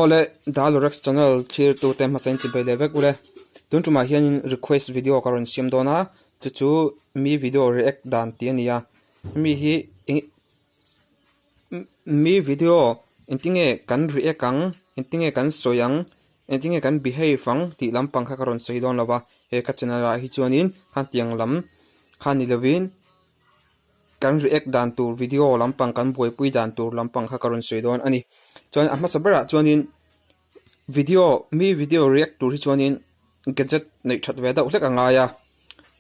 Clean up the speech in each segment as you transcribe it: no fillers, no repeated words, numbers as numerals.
ole Dalorex channel clear to tem hasen chi belevek ule tun tuma hian request video karon siam dona chu mi video react dan ti ania mi hi mi video intinge kan react kang intinge kan soyang intinge kan behave ang ti lampang kha karon sei don lawa he ka channel ra hi chuanin khan tiang lam khan ilawin kan react dan tur video lampang kan buai pui dan tur lampang kha karon sei don ani chuan ama sabara chuanin mi video react tur hi chuanin gadget nei that ve da ulek anga ya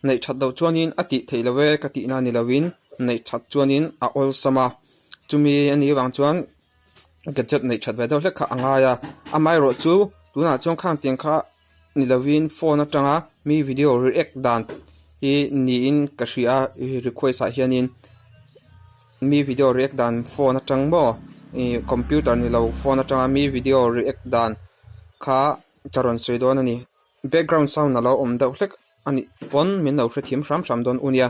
nei that do chuanin ati theilawe ka ti na ni lawin nei that chuanin a ol sama chumi ani wang chuan gadget nei that ve da ulek kha anga ya amai ro chu tuna chong khang tiang kha ni lawin phone atanga mi video react dan i ni in ka hria request a hianin mi video react dan phone atang mo computer ni lo phone atanga mi video react dan kha taron seidon ani background sound na lo da hlek ani pon min no hriathiam ram don unia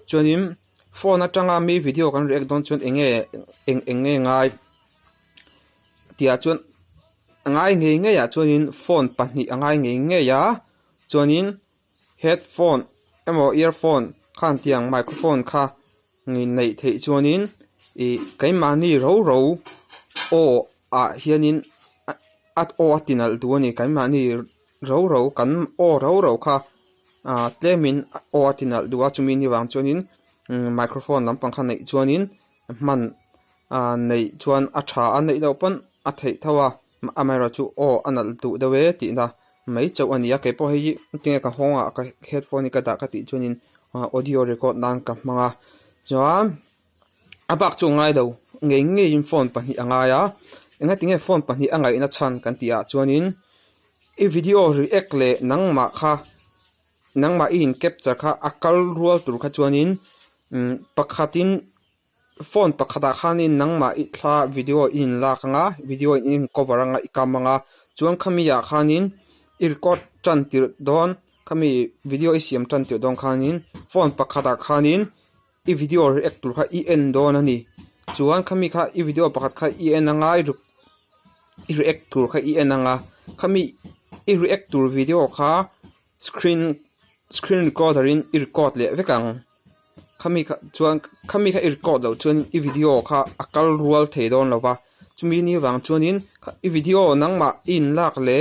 chuanim phone atanga mi video kan react don chun enge ngai tia chun ngai nge ya chuanin phone pahni angai nge ya chuanin headphone emo earphone khan tiang microphone kha ngi nei thei chuanin kaimani ro o a hianin at o atinal duani kaimani ro kan o ro kha tlemin o atinal duwa chumi ni wang chuanin microphone lampang kha nei chuanin man nei chuan a tha an nei lo pon a thei thawa amara chu o anal tu dawe ti na mai chau ania ke po hi tinga ka honga ka headphone ka da ka ti chuanin audio record nan ka manga chuan abak chu ngai lo nge in phone pani anga ya enga tinge phone pani anga ina chan kan tia chuanin e video react le nangma in capture kha akal rual tur kha chuanin pakhatin phone pakhata khanin nangma I thla video in la khanga video in cover anga ikamanga chuan khamia khanin I record chan tir don khami video I siam chan tir don khanin phone pakhata khanin I video react tur kha en don ani chuan khami kha I video pakhat kha en anga I react tur kha en anga khami I react tur video kha screen recorder in I record le vekang khami kha chuan khami kha I record lo chuan I video kha akal rual thei don lawa chumi ni wang chuanin I video nangma in lak le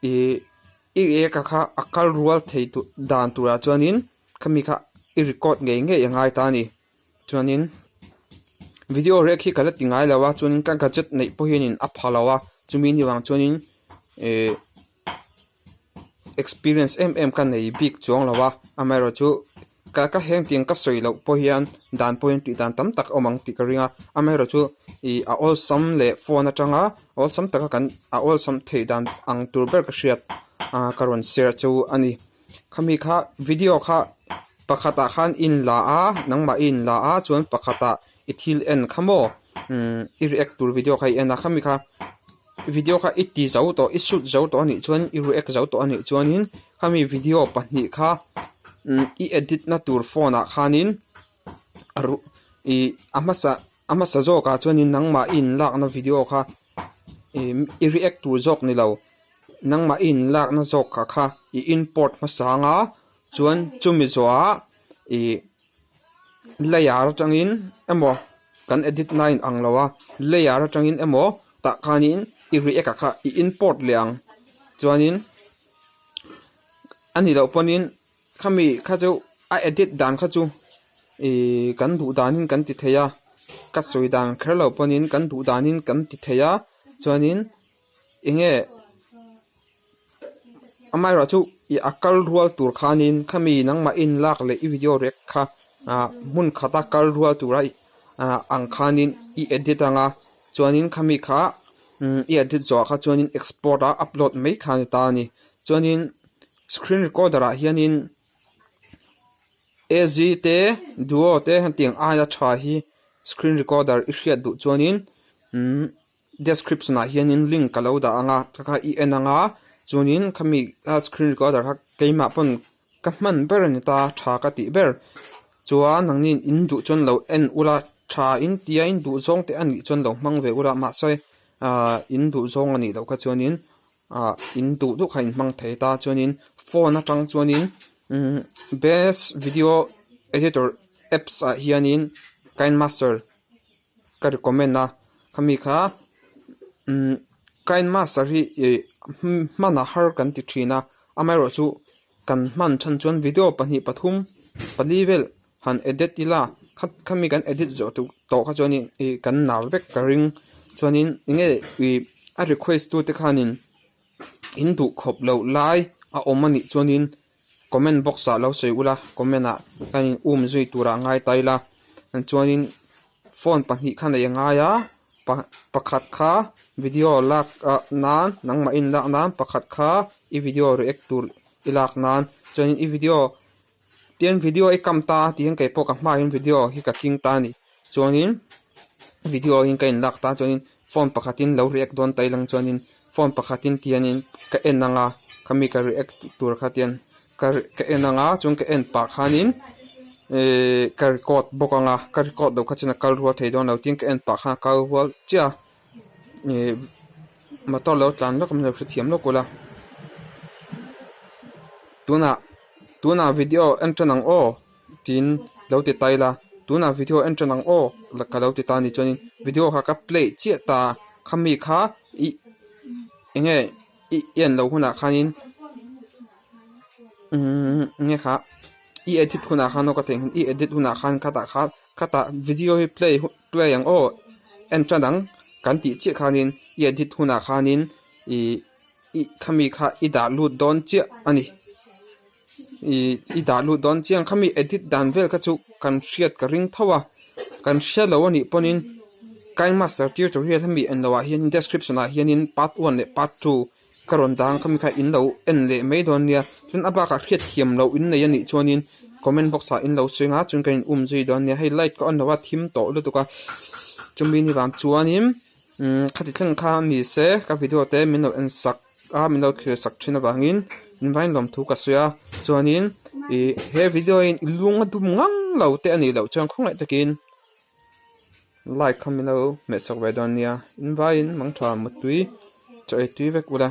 I kha akal rual thei tu dan tura chuanin khami kha I record nge yangai ta ni chuanin video rek hi kala tingai lawa chuanin kan ka chet nei pohianin a phalawa chumi ni wang chuanin experience kan nei big chong lawa amaro chu ka heng tiang ka soi lo pohian dan point ti dan tam tak omang ti karinga amaro chu a all some le phone atanga all some taka kan a all some thei dan ang turber ka hriat karon share chu ani khami kha video kha pakhata khan in la a nangma in la a chuan pakhata ithil en khamo I react tur video khai ena khami kha video kha iti zau to I shoot zau to ani chuan I react zau to ani chuanin khami video pahni kha I edit na tur phone a khanin amasa zo ka chuanin nangma in lak na video kha I react tur zok ni lo nangma in lak na zok kha I import masanga chuan chumi zoa layar tangin emo kan edit line ang lawa layar tangin emo ta khanin I react kha I import liang chuanin ani lo ponin khami kha chu a edit dan kha chu kan du danin kan ti theya kat soi dan kherlo ponin kan du danin kan ti theya chuanin enge amai ra chu I akal rual tur khanin khami nangma in lak le I video rek kha mun khata kal rual turai ang khanin I edit anga chuanin khami kha I edit zo kha chuanin export a upload mai khan ta ni chuanin screen recorder a hianin AZ te duo te hantiang aya tha hi screen recorder I hriat du chuanin description a hianin link ka lo da anga kha I en anga chuanin khami screen recorder ha keima pon ka man ber ni ta tha ka ti ber chuan nangnin in du chon lo en ula tha in tia in du zong te ani chon lo mang ve ula ma sai in du zong ani lo kha chuanin in du du kha in hmang thei ta chuanin phone atang chuanin best video editor apps hianin kine master ka recommend na khami kha kine master hi mana har kan ti thina amai ro chu kan man than chuan video pani pathum pali vel han edit ila khat khami kan edit zo tu to kha chuanin kan nar vek ka ring chuanin inge a request tu te khanin in du khop lo lai a omani chuanin comment box a lo sei ula comment a kanin zui tura ngai taila an chuanin phone pahnih khan a nga ya pakhat kha video lak nan nangma in lak nan pakhat kha I video react tur ilak nan chuanin I video tian video I kamta tian kai po ka hma in video hi ka king ta ni chuanin video in kain lak ta chuanin phone pakhatin lo react don tailang chuanin phone pakhatin tianin ka enanga kami ka react tur khatian ka enanga chung ka en pa khanin ka record bokanga ka record do khachina kal ruwa thei don lo tin ka en pa kha ka wal cha mator lo tlan lo kam lo hriathiam lo kula tuna video entranang o tin lo ti taila tuna video entranang o la ka lo ti ta ni chuanin video kha ka play chi ta khami kha enge yen lo huna khanin nge kha I edit huna khano ka teng I edit huna khan kata video hi play ang o entranang kan ti chi khanin I edit huna khanin I khami kha I da lut don chi ani I da lut don chiang khami edit dan vel ka chu kan hriat ka ring thawa kan hria lo ani ponin kine master tutorial hami en lawa hian description a hianin part 1 le part 2 karon dang khami kha in lo en le mai don nia chun aba ka hriathiam lo in nei ani chuanin comment box a in lo swinga chun kain zui don nia highlight ko an lawa thim to lu tu ka chumbi ni ram chuanin khati thlang kha ni se ka video te min lo en sak min lo khre sak thina bangin in vain lom thu ka suya chuanin he video in ilung adum ngang lo te ani lo chuan khong lai takin like khamilo me sak ve don nia in vain mang tha mutui choi tui vek ula